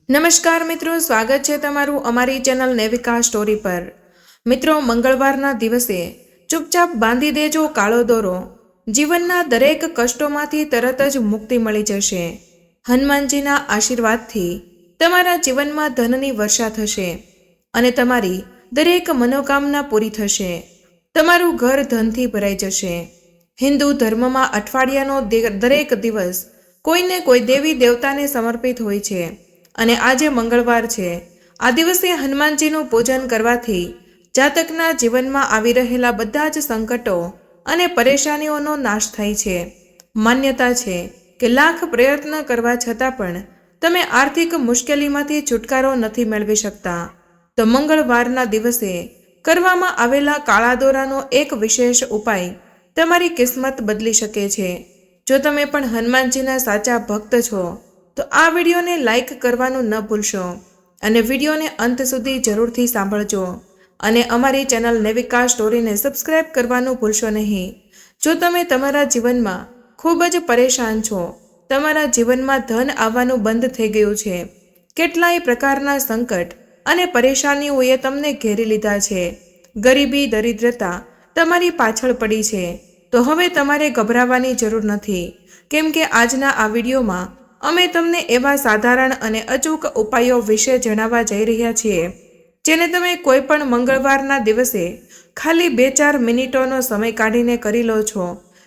નમસ્કાર મિત્રો, સ્વાગત છે તમારું અમારી ચેનલ નેવિકા સ્ટોરી પર। મિત્રો, મંગળવારના દિવસે ચૂપચાપ બાંધી દેજો કાળો દોરો। જીવનના દરેક કષ્ટોમાંથી તરત જ મુક્તિ મળી જશે। હનુમાનજીના આશીર્વાદથી તમારા જીવનમાં ધનની વર્ષા થશે અને તમારી દરેક મનોકામના પૂરી થશે। તમારું ઘર ધનથી ભરાઈ જશે। હિન્દુ ધર્મમાં અઠવાડિયાનો દરેક દિવસ કોઈને કોઈ દેવી દેવતાને સમર્પિત હોય છે અને આજે મંગળવાર છે। આ દિવસે હનુમાનજીનું પૂજન કરવાથી જાતકના જીવનમાં આવી રહેલા બધા જ સંકટો અને પરેશાનીઓનો નાશ થાય છે। માન્યતા છે કે લાખ પ્રયત્ન કરવા છતાં પણ તમે આર્થિક મુશ્કેલીમાંથી છુટકારો નથી મેળવી શકતા, તો મંગળવારના દિવસે કરવામાં આવેલા કાળા દોરાનો એક વિશેષ ઉપાય તમારી કિસ્મત બદલી શકે છે। જો તમે પણ હનુમાનજીના સાચા ભક્ત છો તો આ વિડીયોને લાઈક કરવાનું ન ભૂલશો અને વિડીયોને અંત સુધી જરૂરથી સાંભળજો અને અમારી ચેનલ નેવિકા સ્ટોરીને સબસ્ક્રાઇબ કરવાનું ભૂલશો નહીં। જો તમે તમારા જીવનમાં ખૂબ જ પરેશાન છો, તમારા જીવનમાં ધન આવવાનું બંધ થઈ ગયું છે, કેટલાય પ્રકારના સંકટ અને પરેશાનીઓએ તમને ઘેરી લીધા છે, ગરીબી દરિદ્રતા તમારી પાછળ પડી છે, તો હવે તમારે ગભરાવાની જરૂર નથી, કેમ કે આજના આ વિડીયોમાં અમે તમને એવા સાધારણ અને અચૂક ઉપાયો વિશે જણાવવા જઈ રહ્યા છીએ જેને તમે કોઈ પણ મંગળવારના દિવસે ખાલી 2-4 મિનિટોનો સમય કાઢીને કરી લો છો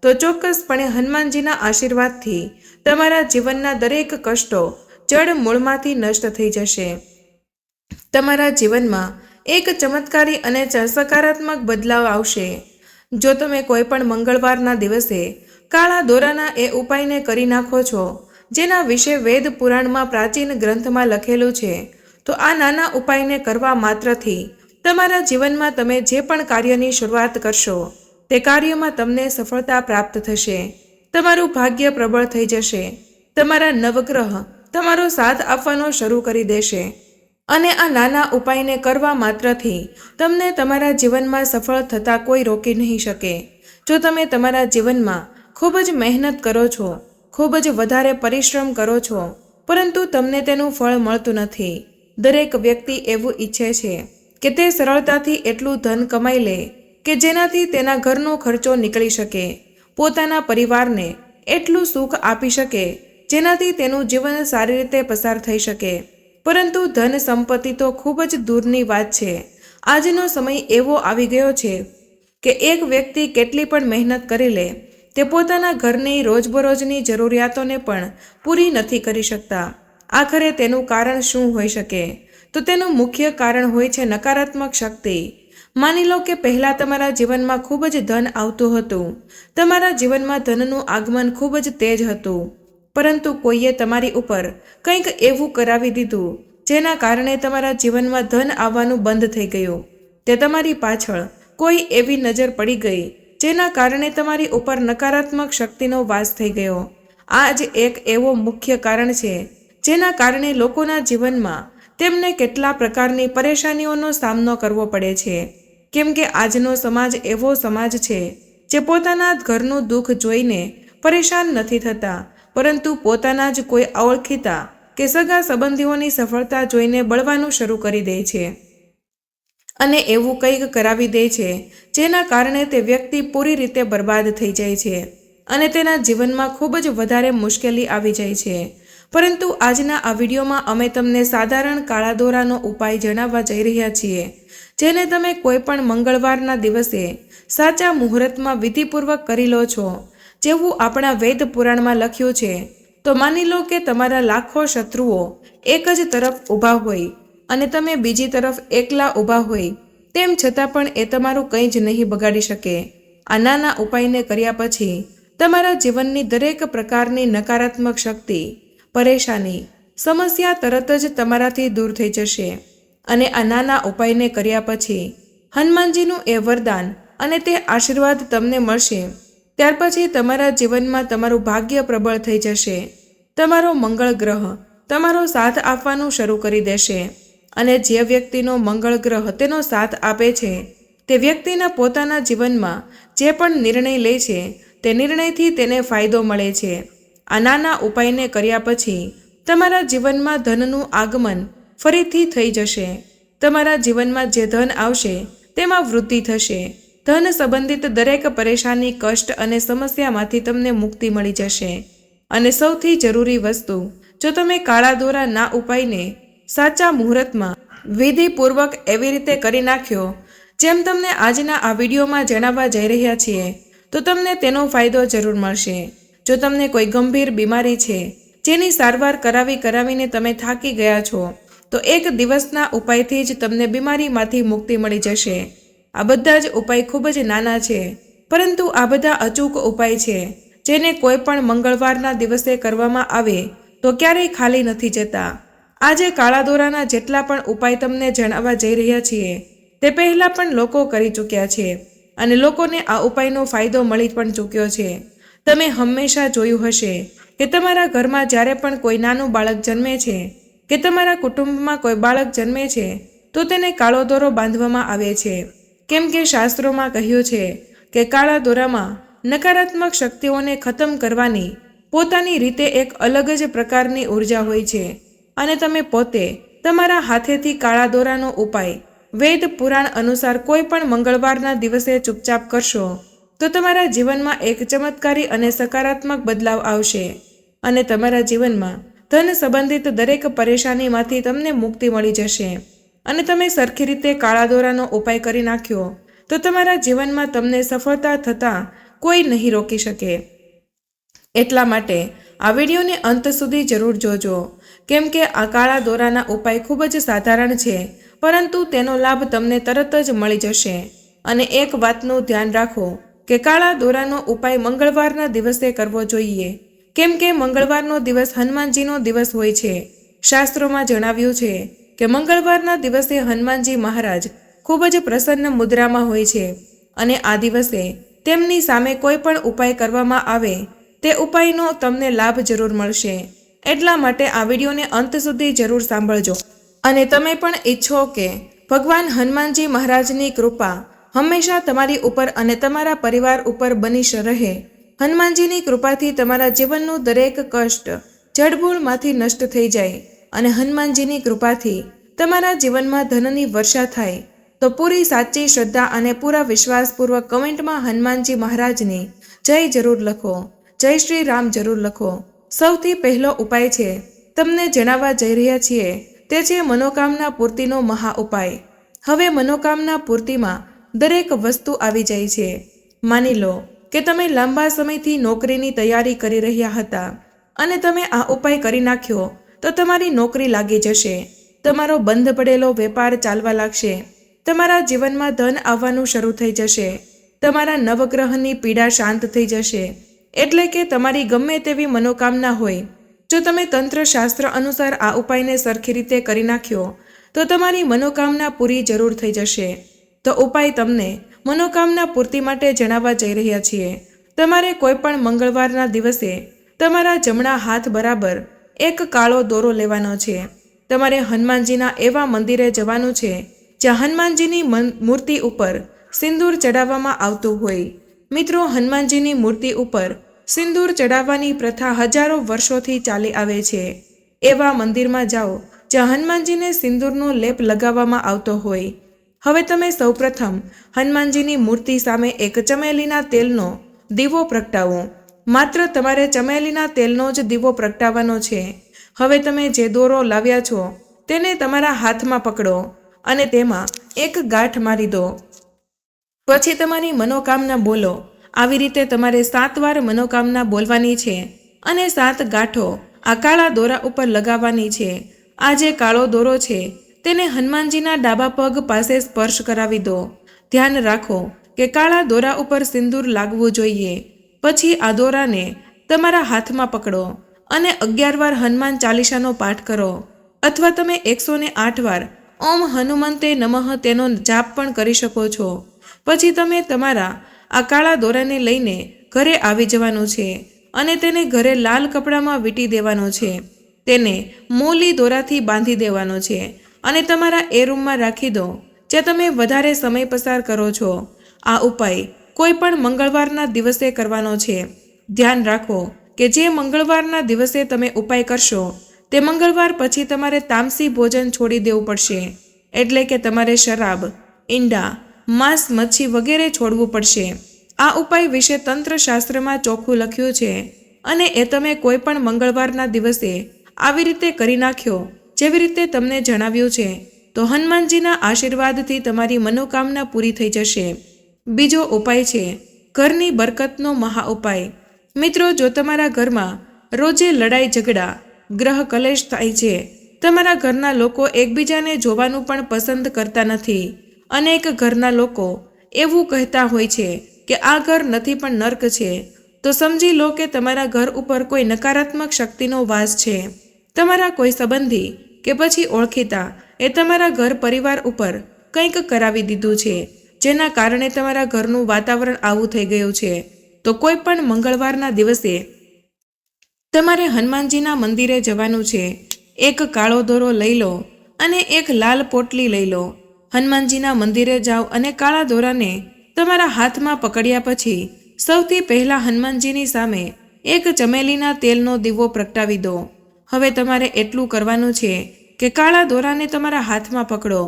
તો ચોક્કસપણે હનુમાનજીના આશીર્વાદથી તમારા જીવનના દરેક કષ્ટો જડ મૂળમાંથી નષ્ટ થઈ જશે। તમારા જીવનમાં એક ચમત્કારી અને સકારાત્મક બદલાવ આવશે। જો તમે કોઈ પણ મંગળવારના દિવસે કાળા દોરાના એ ઉપાયને કરી નાખો છો જેના વિશે વેદ પુરાણમાં પ્રાચીન ગ્રંથમાં લખેલું છે, તો આ નાના ઉપાયને કરવા માત્રથી તમારા જીવનમાં તમે જે પણ કાર્યની શરૂઆત કરશો તે કાર્યમાં તમને સફળતા પ્રાપ્ત થશે। તમારું ભાગ્ય પ્રબળ થઈ જશે। તમારા નવગ્રહ તમારો સાથ આપવાનો શરૂ કરી દેશે અને આ નાના ઉપાયને કરવા માત્રથી તમને તમારા જીવનમાં સફળ થતા કોઈ રોકી નહીં શકે। જો તમે તમારા જીવનમાં ખૂબ જ મહેનત કરો છો, ખૂબ જ વધારે પરિશ્રમ કરો છો, પરંતુ તમને તેનું ફળ મળતું નથી, દરેક વ્યક્તિ એવું ઈચ્છે છે કે તે સરળતાથી એટલું ધન કમાઈ લે કે જેનાથી તેના ઘરનો ખર્ચો નીકળી શકે, પોતાના પરિવારને એટલું સુખ આપી શકે જેનાથી તેનું જીવન સારી રીતે પસાર થઈ શકે, પરંતુ ધન સંપત્તિ તો ખૂબ જ દૂરની વાત છે। આજનો સમય એવો આવી ગયો છે કે એક વ્યક્તિ કેટલી પણ મહેનત કરી લે તે પોતાના ઘરની રોજબરોજની જરૂરિયાતોને પણ પૂરી નથી કરી શકતા। આખરે તેનું કારણ શું હોઈ શકે? તો તેનું મુખ્ય કારણ હોય છે નકારાત્મક શક્તિ। માની લો કે પહેલાં તમારા જીવનમાં ખૂબ જ ધન આવતું હતું, તમારા જીવનમાં ધનનું આગમન ખૂબ જ તેજ હતું, પરંતુ કોઈએ તમારી ઉપર કંઈક એવું કરાવી દીધું જેના કારણે તમારા જીવનમાં ધન આવવાનું બંધ થઈ ગયું। તે તમારી પાછળ કોઈ એવી નજર પડી ગઈ જેના કારણે તમારી ઉપર નકારાત્મક શક્તિનો વાસ થઈ ગયો। આ જ એક એવો મુખ્ય કારણ છે જેના કારણે લોકોના જીવનમાં તેમને કેટલા પ્રકારની પરેશાનીઓનો સામનો કરવો પડે છે, કેમ કે આજનો સમાજ એવો સમાજ છે જે પોતાના ઘરનું દુઃખ જોઈને પરેશાન નથી થતા, પરંતુ પોતાના જ કોઈ ઓળખીતા કે સગા સંબંધીઓની સફળતા જોઈને બળવાનું શરૂ કરી દે છે અને એવું કંઈક કરાવી દે છે જેના કારણે તે વ્યક્તિ પૂરી રીતે બરબાદ થઈ જાય છે અને તેના જીવનમાં ખૂબ જ વધારે મુશ્કેલી આવી જાય છે। પરંતુ આજના આ વિડીયોમાં અમે તમને સાધારણ કાળા દોરાનો ઉપાય જણાવવા જઈ રહ્યા છીએ જેને તમે કોઈ પણ મંગળવારના દિવસે સાચા મુહૂર્તમાં વિધિપૂર્વક કરી લો છો। જેવું આપણા વેદ પુરાણમાં લખ્યું છે, તો માની લો કે તમારા લાખો શત્રુઓ એક જ તરફ ઊભા હોય અને તમે બીજી તરફ એકલા ઊભા હોય, તેમ છતાં પણ એ તમારું કંઈ જ નહીં બગાડી શકે। આ નાના ઉપાયને કર્યા પછી તમારા જીવનની દરેક પ્રકારની નકારાત્મક શક્તિ, પરેશાની, સમસ્યા તરત જ તમારાથી દૂર થઈ જશે અને આ નાના ઉપાયને કર્યા પછી હનુમાનજીનું એ વરદાન અને તે આશીર્વાદ તમને મળશે। ત્યાર પછી તમારા જીવનમાં તમારું ભાગ્ય પ્રબળ થઈ જશે। તમારો મંગળ ગ્રહ તમારો સાથ આપવાનું શરૂ કરી દેશે અને જે વ્યક્તિનો મંગળ ગ્રહ તેનો સાથ આપે છે તે વ્યક્તિના પોતાના જીવનમાં જે પણ નિર્ણય લે છે તે નિર્ણયથી તેને ફાયદો મળે છે। આ નાના ઉપાયને કર્યા પછી તમારા જીવનમાં ધનનું આગમન ફરીથી થઈ જશે. તમારા જીવનમાં જે ધન આવશે તેમાં વૃદ્ધિ થશે. ધન સંબંધિત દરેક પરેશાની, કષ્ટ અને સમસ્યામાંથી તમને મુક્તિ મળી જશે. અને સૌથી જરૂરી વસ્તુ, જો તમે કાળા દોરા ના ઉપાયને સાચા મુહૂર્તમાં વિધિપૂર્વક એવી રીતે કરી નાખ્યો જેમ તમને આજના આ વિડીયોમાં જણાવવા જઈ રહ્યા છીએ, તો તમને તેનો ફાયદો જરૂર મળશે. જો તમને કોઈ ગંભીર બીમારી છે જેની સારવાર કરાવીને તમે થાકી ગયા છો, તો એક દિવસના ઉપાયથી જ તમને બીમારીમાંથી મુક્તિ મળી જશે. આ બધા જ ઉપાય ખૂબ જ નાના છે, પરંતુ આ બધા અચૂક ઉપાય છે જેને કોઈ પણ મંગળવારના દિવસે કરવામાં આવે તો ક્યારેય ખાલી નથી જતા. આજે કાળા દોરાના જેટલા પણ ઉપાય તમને જણાવવા જઈ રહ્યા છીએ તે પહેલાં પણ લોકો કરી ચૂક્યા છે અને લોકોને આ ઉપાયનો ફાયદો મળી પણ ચૂક્યો છે. તમે હંમેશા જોયું હશે કે તમારા ઘરમાં જ્યારે પણ કોઈ નાનું બાળક જન્મે છે કે તમારા કુટુંબમાં કોઈ બાળક જન્મે છે તો તેને કાળો દોરો બાંધવામાં આવે છે, કેમ કે શાસ્ત્રોમાં કહ્યું છે કે કાળા દોરામાં નકારાત્મક શક્તિઓને ખતમ કરવાની પોતાની રીતે એક અલગ જ પ્રકારની ઉર્જા હોય છે. અને તમે પોતે તમારા હાથેથી કાળા દોરાનો ઉપાય વેદ પુરાણ અનુસાર કોઈ પણ મંગળવારના દિવસે ચૂપચાપ કરશો તો તમારા જીવનમાં એક ચમત્કારી અને સકારાત્મક બદલાવ આવશે અને તમારા જીવનમાં ધન સંબંધિત દરેક પરેશાનીમાંથી તમને મુક્તિ મળી જશે. અને તમે સરખી રીતે કાળા દોરાનો ઉપાય કરી નાખ્યો તો તમારા જીવનમાં તમને સફળતા થતાં કોઈ નહીં રોકી શકે. એટલા માટે આ વિડીયોને અંત સુધી જરૂર જોજો, કેમ કે આ કાળા દોરાના ઉપાય ખૂબ જ સાધારણ છે, પરંતુ તેનો લાભ તમને તરત જ મળી જશે. અને એક વાતનું ધ્યાન રાખો કે કાળા દોરાનો ઉપાય મંગળવારના દિવસે કરવો જોઈએ, કેમ કે મંગળવારનો દિવસ હનુમાનજીનો દિવસ હોય છે. શાસ્ત્રોમાં જણાવ્યું છે કે મંગળવારના દિવસે હનુમાનજી મહારાજ ખૂબ જ પ્રસન્ન મુદ્રામાં હોય છે અને આ દિવસે તેમની સામે કોઈ પણ ઉપાય કરવામાં આવે તે ઉપાયનો તમને લાભ જરૂર મળશે. એટલા માટે આ વિડીયોને અંત સુધી જરૂર સાંભળજો. અને તમે પણ ઈચ્છો કે ભગવાન હનુમાનજી મહારાજની કૃપા હંમેશા તમારી ઉપર અને તમારા પરિવાર ઉપર બની રહે. હનુમાનજીની કૃપાથી તમારા જીવનનું દરેક કષ્ટ જડમૂળમાંથી નષ્ટ થઈ જાય અને હનુમાનજીની કૃપાથી તમારા જીવનમાં ધનની વર્ષા થાય, તો પૂરી સાચી શ્રદ્ધા અને પૂરા વિશ્વાસપૂર્વક કમેન્ટમાં હનુમાનજી મહારાજની જય જરૂર લખો. જય શ્રી રામ જરૂર લખો. સૌથી પહેલો ઉપાય છે તમને જણાવવા જઈ રહ્યા છીએ તે છે મનોકામના પૂર્તિનો મહા ઉપાય. હવે મનોકામના પૂર્તિમાં દરેક વસ્તુ આવી જાય છે. માની લો કે તમે લાંબા સમયથી નોકરીની તૈયારી કરી રહ્યા હતા અને તમે આ ઉપાય કરી નાખ્યો તો તમારી નોકરી લાગી જશે. તમારો બંધ પડેલો વેપાર ચાલવા લાગશે. તમારા જીવનમાં ધન આવવાનું શરૂ થઈ જશે. તમારા નવગ્રહની પીડા શાંત થઈ જશે. એટલે કે તમારી ગમે તેવી મનોકામના હોય, જો તમે તંત્રશાસ્ત્ર અનુસાર આ ઉપાયને સરખી રીતે કરી નાખ્યો તો તમારી મનોકામના પૂરી જરૂર થઈ જશે. તો ઉપાય તમને મનોકામના પૂર્તિ માટે જણાવવા જઈ રહ્યા છીએ. તમારે કોઈ પણ મંગળવારના દિવસે તમારા જમણા હાથ બરાબર એક કાળો દોરો લેવાનો છે. તમારે હનુમાનજીના એવા મંદિરે જવાનું છે જ્યાં હનુમાનજીની મૂર્તિ ઉપર સિંદૂર ચડાવવામાં આવતું હોય. મિત્રો, હનુમાનજીની મૂર્તિ ઉપર સિંદૂર ચડાવવાની પ્રથા હજારો વર્ષોથી ચાલી આવે છે. એવા મંદિરમાં જાઓ જ્યાં હનુમાનજીને સિંદૂરનો લેપ લગાવવામાં આવતો હોય. હવે તમે સૌપ્રથમ હનુમાનજીની મૂર્તિ સામે એક ચમેલીના તેલનો દીવો પ્રગટાવો. માત્ર તમારે ચમેલીના તેલનો જ દીવો પ્રગટાવવાનો છે. હવે તમે જે દોરો લાવ્યા છો તેને તમારા હાથમાં પકડો અને તેમાં એક ગાંઠ મારી દો. પછી તમારી મનોકામના બોલો. આવી રીતે તમારે 7 વાર મનોકામના બોલવાની છે અને 7 ગાંઠો આ કાળા દોરા ઉપર લગાવવાની છે. આ જે કાળો દોરો છે તેને હનુમાનજીના ડાબા પગ પાસે સ્પર્શ કરાવી દો. ધ્યાન રાખો કે કાળા દોરા ઉપર સિંદૂર લાગવું જોઈએ. પછી આ દોરાને તમારા હાથમાં પકડો અને 11 વાર હનુમાન ચાલીસાનો પાઠ કરો, અથવા તમે 108 વાર ઓમ હનુમંતે નમઃ તેનો જાપ પણ કરી શકો છો. પછી તમે તમારા આ કાળા દોરાને લઈને ઘરે આવી જવાનું છે અને તેને ઘરે લાલ કપડામાં વીંટી દેવાનો છે. તેને મોલી દોરાથી બાંધી દેવાનો છે અને તમારા એ રૂમમાં રાખી દો જ્યાં તમે વધારે સમય પસાર કરો છો. આ ઉપાય કોઈ પણ મંગળવારના દિવસે કરવાનો છે. ધ્યાન રાખો કે જે મંગળવારના દિવસે તમે ઉપાય કરશો તે મંગળવાર પછી તમારે તામસી ભોજન છોડી દેવું પડશે, એટલે કે તમારે શરાબ, ઈંડા, માંસ, મચ્છી વગેરે છોડવું પડશે. આ ઉપાય વિશે તંત્રશાસ્ત્રમાં ચોખ્ખું લખ્યું છે અને એ તમે કોઈ પણ મંગળવારના દિવસે આવી રીતે કરી નાખ્યો જેવી રીતે તમને જણાવ્યું છે તો હનુમાનજીના આશીર્વાદથી તમારી મનોકામના પૂરી થઈ જશે. બીજો ઉપાય છે ઘરની બરકતનો મહા ઉપાય. મિત્રો, જો તમારા ઘરમાં રોજે લડાઈ ઝઘડા, ગ્રહ કલેશ થાય છે, તમારા ઘરના લોકો એકબીજાને જોવાનું પણ પસંદ કરતા નથી, અનેક ઘરના લોકો એવું કહેતા હોય છે કે આ ઘર નથી પણ નર્ક છે, તો સમજી લો કે તમારા ઘર ઉપર કોઈ નકારાત્મક શક્તિનો વાસ છે. તમારા કોઈ સંબંધી કે પછી ઓળખીતા એ તમારા ઘર પરિવાર ઉપર કંઈક કરાવી દીધું છે, જેના કારણે તમારા ઘરનું વાતાવરણ આવું થઈ ગયું છે. તો કોઈ પણ મંગળવારના દિવસે તમારે હનુમાનજીના મંદિરે જવાનું છે. એક કાળો દોરો લઈ લો અને એક લાલ પોટલી લઈ લો. હનુમાનજીના મંદિરે જાઓ અને કાળા દોરાને તમારા હાથમાં પકડ્યા પછી સૌથી પહેલાં હનુમાનજીની સામે એક ચમેલીના તેલનો દીવો પ્રગટાવી દો. હવે તમારે એટલું કરવાનું છે કે કાળા દોરાને તમારા હાથમાં પકડો,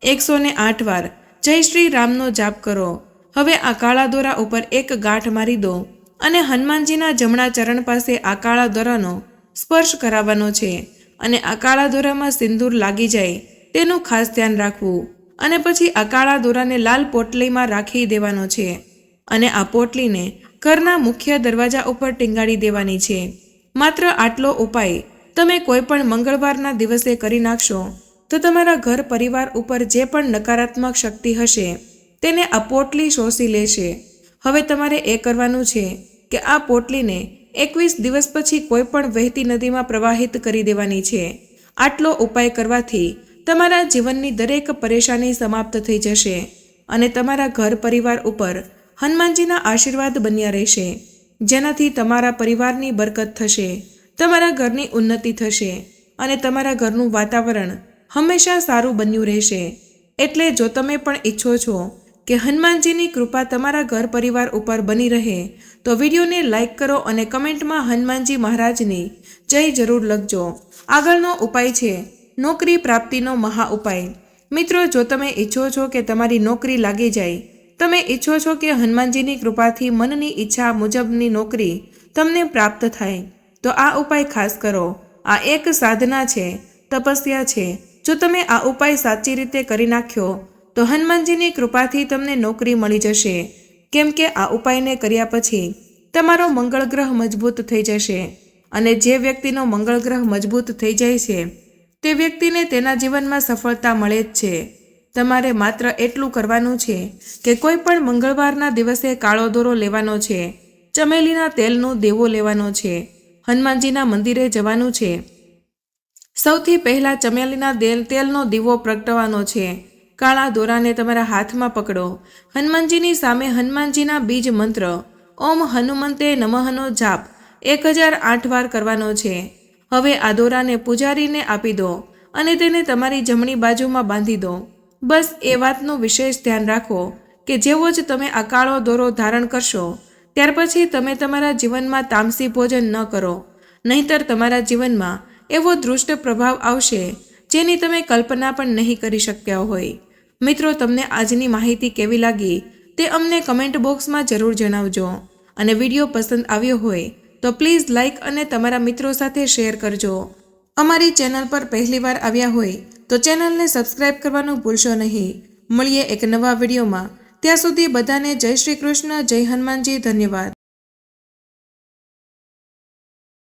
108 વાર જય શ્રી રામનો જાપ કરો. હવે આ કાળા દોરા ઉપર એક ગાંઠ મારી દો અને હનુમાનજીના જમણા ચરણ પાસે આ કાળા દોરાનો સ્પર્શ કરાવવાનો છે અને આ કાળા દોરામાં સિંદૂર લાગી જાય તેનું ખાસ ધ્યાન રાખવું. અને પછી આ કાળા દોરાને લાલ પોટલીમાં રાખી દેવાનો છે અને આ પોટલીને ઘરના મુખ્ય દરવાજા ઉપર ટીંગાડી દેવાની છે. માત્ર આટલો ઉપાય તમે કોઈ પણ મંગળવારના દિવસે કરી નાખશો તો તમારા ઘર પરિવાર ઉપર જે પણ નકારાત્મક શક્તિ હશે તેને આ પોટલી શોષી લેશે. હવે તમારે એ કરવાનું છે કે આ પોટલીને 21 દિવસ પછી કોઈ પણ વહેતી નદીમાં પ્રવાહિત કરી દેવાની છે. આટલો ઉપાય કરવાથી તમારા જીવનની દરેક પરેશાની સમાપ્ત થઈ જશે અને તમારા ઘર પરિવાર ઉપર હનુમાનજીના આશીર્વાદ બન્યા રહેશે, જેનાથી તમારા પરિવારની બરકત થશે, તમારા ઘરની ઉન્નતિ થશે અને તમારા ઘરનું વાતાવરણ હંમેશા સારું બન્યું રહેશે. એટલે જો તમે પણ ઈચ્છો છો કે હનુમાનજીની કૃપા તમારા ઘર પરિવાર ઉપર બની રહે તો વિડીયોને લાઇક કરો અને કમેન્ટમાં હનુમાનજી મહારાજની જય જરૂર લખજો. આગળનો ઉપાય છે નોકરી પ્રાપ્તિનો મહા ઉપાય. મિત્રો, જો તમે ઈચ્છો છો કે તમારી નોકરી લાગી જાય, તમે ઈચ્છો છો કે હનુમાનજીની કૃપાથી મનની ઈચ્છા મુજબની નોકરી તમને પ્રાપ્ત થાય, તો આ ઉપાય ખાસ કરો. આ એક સાધના છે, તપસ્યા છે. જો તમે આ ઉપાય સાચી રીતે કરી નાખ્યો તો હનુમાનજીની કૃપાથી તમને નોકરી મળી જશે, કેમ કે આ ઉપાયને કર્યા પછી તમારો મંગળ ગ્રહ મજબૂત થઈ જશે અને જે વ્યક્તિનો મંગળ ગ્રહ મજબૂત થઈ જાય છે તે વ્યક્તિને તેના જીવનમાં સફળતા મળે જ છે. તમારે માત્ર એટલું કરવાનું છે કે કોઈ પણ મંગળવારના દિવસે કાળો દોરો લેવાનો છે, ચમેલીના તેલનો દેવો લેવાનો છે, હનુમાનજીના મંદિરે જવાનું છે. સૌથી પહેલાં ચમેલીના તેલનો દીવો પ્રગટાવવાનો છે. કાળા દોરાને તમારા હાથમાં પકડો. હનુમાનજીની સામે હનુમાનજીના બીજ મંત્ર ઓમ હનુમંતે નમઃનો જાપ 1008 વાર કરવાનો છે. હવે આ દોરાને પૂજારીને આપી દો અને તેને તમારી જમણી બાજુમાં બાંધી દો. બસ એ વાતનું વિશેષ ધ્યાન રાખો કે જેવો જ તમે આ કાળો દોરો ધારણ કરશો ત્યાર પછી તમે તમારા જીવનમાં તામસી ભોજન ન કરો, નહીંતર તમારા જીવનમાં એવો દૃષ્ટ પ્રભાવ આવશે જેની તમે કલ્પના પણ નહીં કરી શક્યા હોય. મિત્રો, તમને આજની માહિતી કેવી લાગી તે અમને કમેન્ટ બોક્સમાં જરૂર જણાવજો અને વિડીયો પસંદ આવ્યો હોય તો પ્લીઝ લાઇક અને તમારા મિત્રો સાથે શેર કરજો. અમારી ચેનલ પર પહેલીવાર આવ્યા હોય તો ચેનલને સબસ્ક્રાઇબ કરવાનું ભૂલશો નહીં. મળીએ એક નવા વિડીયોમાં. ત્યાં સુધી બધાને જય શ્રી કૃષ્ણ, જય હનુમાનજી. ધન્યવાદ.